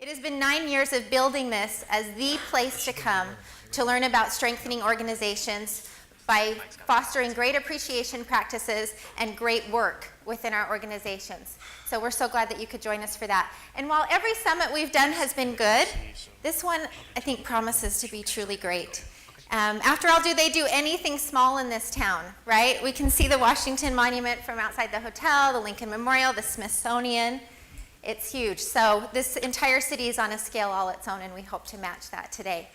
It has been 9 years of building this as the place to come to learn about strengthening organizations by fostering great appreciation practices and great work within our organizations. So we're so glad that you could join us for that. And while every summit we've done has been good, this one I think promises to be truly great. After all, do they do anything small in this town, right? We can see the Washington Monument from outside the hotel, the Lincoln Memorial, the Smithsonian. It's huge. So this entire city is on a scale all its own, and we hope to match that today.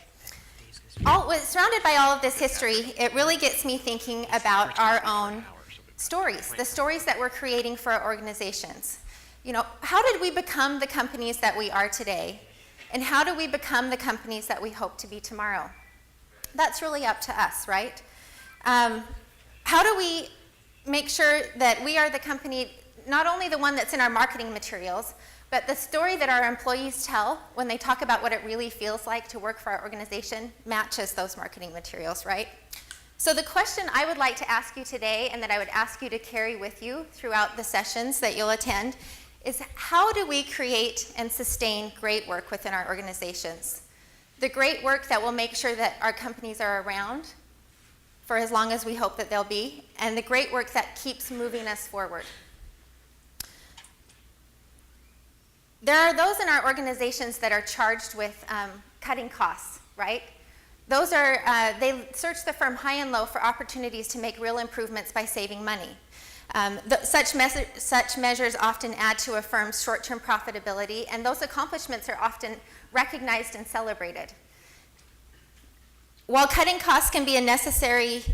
Surrounded by all of this history, it really gets me thinking about our own stories, the stories that we're creating for our organizations. You know, how did we become the companies that we are today? And how do we become the companies that we hope to be tomorrow? That's really up to us, right? How do we make sure that we are the company, not only the one that's in our marketing materials, but the story that our employees tell when they talk about what it really feels like to work for our organization matches those marketing materials, right? So the question I would like to ask you today, and that I would ask you to carry with you throughout the sessions that you'll attend, is how do we create and sustain great work within our organizations? The great work that will make sure that our companies are around for as long as we hope that they'll be, and the great work that keeps moving us forward. There are those in our organizations that are charged with cutting costs, right? Those are, they search the firm high and low for opportunities to make real improvements by saving money. Such measures often add to a firm's short-term profitability, and those accomplishments are often recognized and celebrated. While cutting costs can be a necessary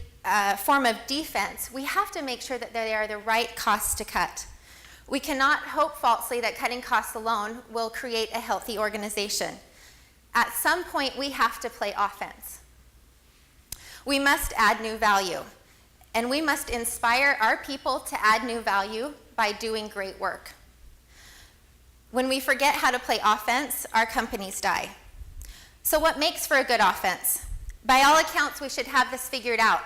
form of defense, we have to make sure that they are the right costs to cut. We cannot hope falsely that cutting costs alone will create a healthy organization. At some point, we have to play offense. We must add new value, and we must inspire our people to add new value by doing great work. When we forget how to play offense, our companies die. So what makes for a good offense? By all accounts, we should have this figured out.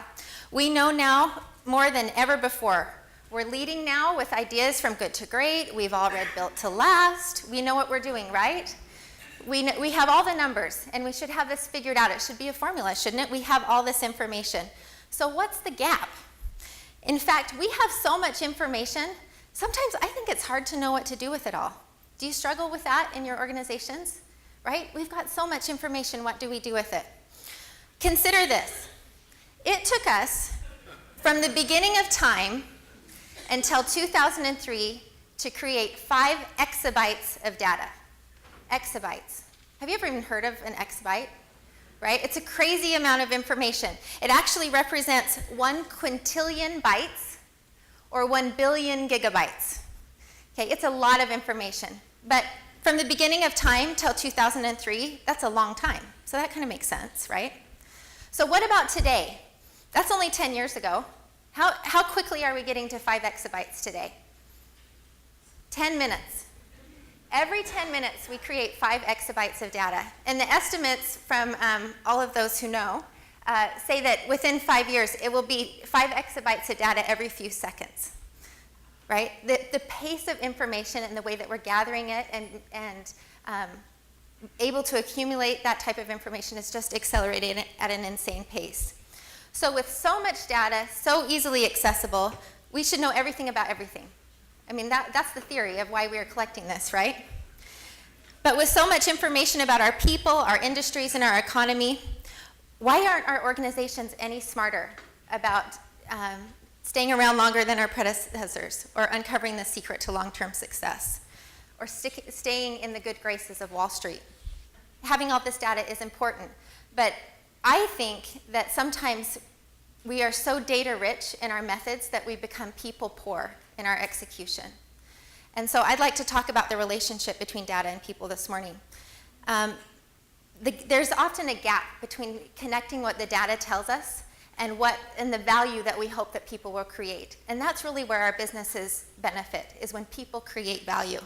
We know now more than ever before. We're leading now with ideas from good to great. We've all read Built to Last. We know what we're doing, right? We have all the numbers, and we should have this figured out. It should be a formula, shouldn't it? We have all this information. So what's the gap? In fact, we have so much information, sometimes I think it's hard to know what to do with it all. Do you struggle with that in your organizations? Right? We've got so much information. What do we do with it? Consider this. It took us from the beginning of time until 2003 to create 5 exabytes of data. Exabytes. Have you ever even heard of an exabyte? Right? It's a crazy amount of information. It actually represents 1 quintillion bytes or 1 billion gigabytes. Okay, it's a lot of information. But from the beginning of time till 2003, that's a long time. So that kind of makes sense, right? So what about today? That's only 10 years ago. How quickly are we getting to 5 exabytes today? 10 minutes. Every 10 minutes, we create 5 exabytes of data. And the estimates from all of those who know say that within 5 years, it will be 5 exabytes of data every few seconds, right? The pace of information and the way that we're gathering it and able to accumulate that type of information is just accelerating at an insane pace. So with so much data, so easily accessible, we should know everything about everything. I mean, that's the theory of why we are collecting this, right? But with so much information about our people, our industries, and our economy, why aren't our organizations any smarter about staying around longer than our predecessors, or uncovering the secret to long-term success, or staying in the good graces of Wall Street? Having all this data is important, but I think that sometimes we are so data-rich in our methods that we become people-poor in our execution. And so I'd like to talk about the relationship between data and people this morning. There's often a gap between connecting what the data tells us and the value that we hope that people will create. And that's really where our businesses benefit, is when people create value.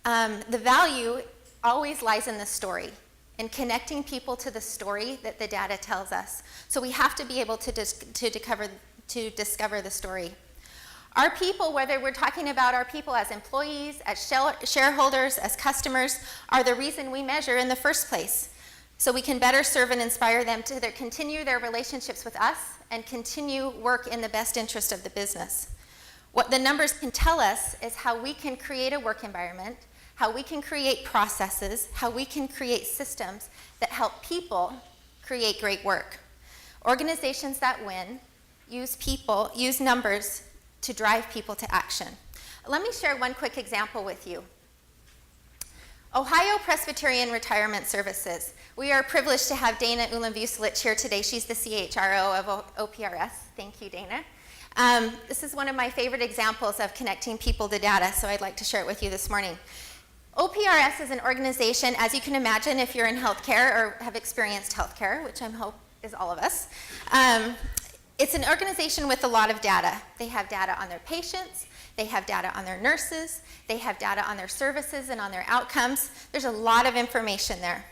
The value always lies in the story, in connecting people to the story that the data tells us. So we have to be able to discover the story. Our people, whether we're talking about our people as employees, as shareholders, as customers, are the reason we measure in the first place. So we can better serve and inspire them to continue their relationships with us and continue work in the best interest of the business. What the numbers can tell us is how we can create a work environment, how we can create processes, how we can create systems that help people create great work. Organizations that win use numbers to drive people to action. Let me share one quick example with you. Ohio Presbyterian Retirement Services. We are privileged to have Dana Ulam-Vucelich here today. She's the CHRO of OPRS. Thank you, Dana. This is one of my favorite examples of connecting people to data, so I'd like to share it with you this morning. OPRS is an organization, as you can imagine, if you're in healthcare or have experienced healthcare, which I hope is all of us. It's an organization with a lot of data. They have data on their patients, they have data on their nurses, they have data on their services and on their outcomes. There's a lot of information there.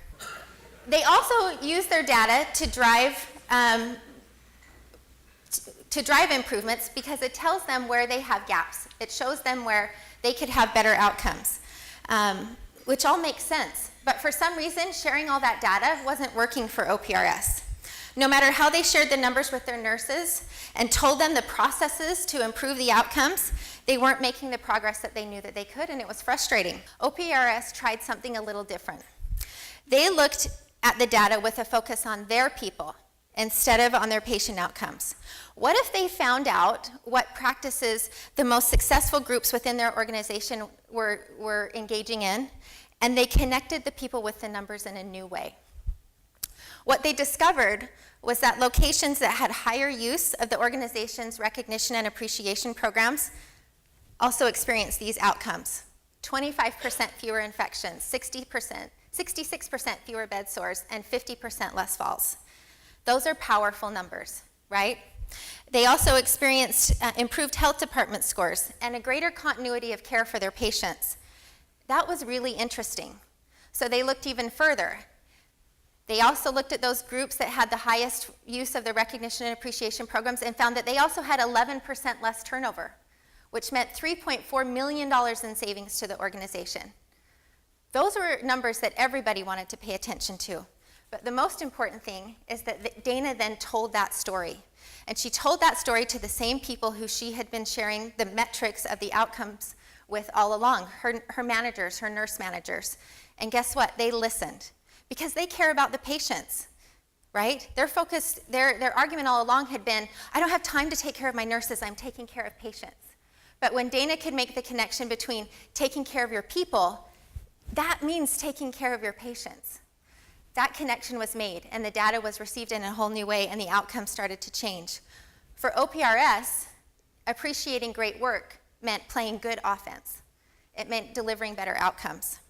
They also use their data to drive improvements because it tells them where they have gaps. It shows them where they could have better outcomes, which all makes sense. But for some reason, sharing all that data wasn't working for OPRS. No matter how they shared the numbers with their nurses and told them the processes to improve the outcomes, they weren't making the progress that they knew that they could, and it was frustrating. OPRS tried something a little different. They looked at the data with a focus on their people instead of on their patient outcomes. What if they found out what practices the most successful groups within their organization were engaging in, and they connected the people with the numbers in a new way? What they discovered was that locations that had higher use of the organization's recognition and appreciation programs also experienced these outcomes. 25% fewer infections, 66% fewer bed sores, and 50% less falls. Those are powerful numbers, right? They also experienced improved health department scores and a greater continuity of care for their patients. That was really interesting. So they looked even further. They also looked at those groups that had the highest use of the recognition and appreciation programs and found that they also had 11% less turnover, which meant $3.4 million in savings to the organization. Those were numbers that everybody wanted to pay attention to. But the most important thing is that Dana then told that story. And she told that story to the same people who she had been sharing the metrics of the outcomes with all along, her managers, her nurse managers. And guess what? They listened. Because they care about the patients, right? Their focus, their argument all along had been, I don't have time to take care of my nurses, I'm taking care of patients. But when Dana could make the connection between taking care of your people, that means taking care of your patients. That connection was made, and the data was received in a whole new way, and the outcomes started to change. For OPRS, appreciating great work meant playing good offense. It meant delivering better outcomes.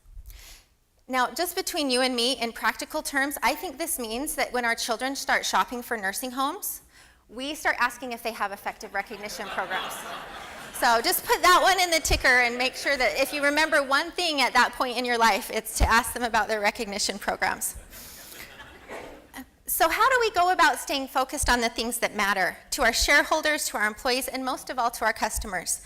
Now, just between you and me, in practical terms, I think this means that when our children start shopping for nursing homes, we start asking if they have effective recognition programs. So just put that one in the ticker and make sure that if you remember one thing at that point in your life, it's to ask them about their recognition programs. So how do we go about staying focused on the things that matter to our shareholders, to our employees, and most of all to our customers?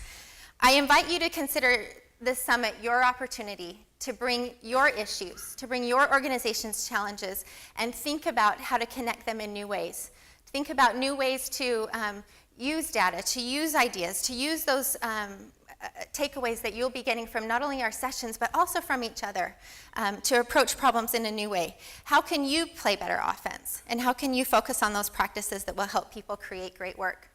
I invite you to consider this summit your opportunity to bring your issues, to bring your organization's challenges, and think about how to connect them in new ways. Think about new ways to use data, to use ideas, to use those takeaways that you'll be getting from not only our sessions, but also from each other, to approach problems in a new way. How can you play better offense? And how can you focus on those practices that will help people create great work?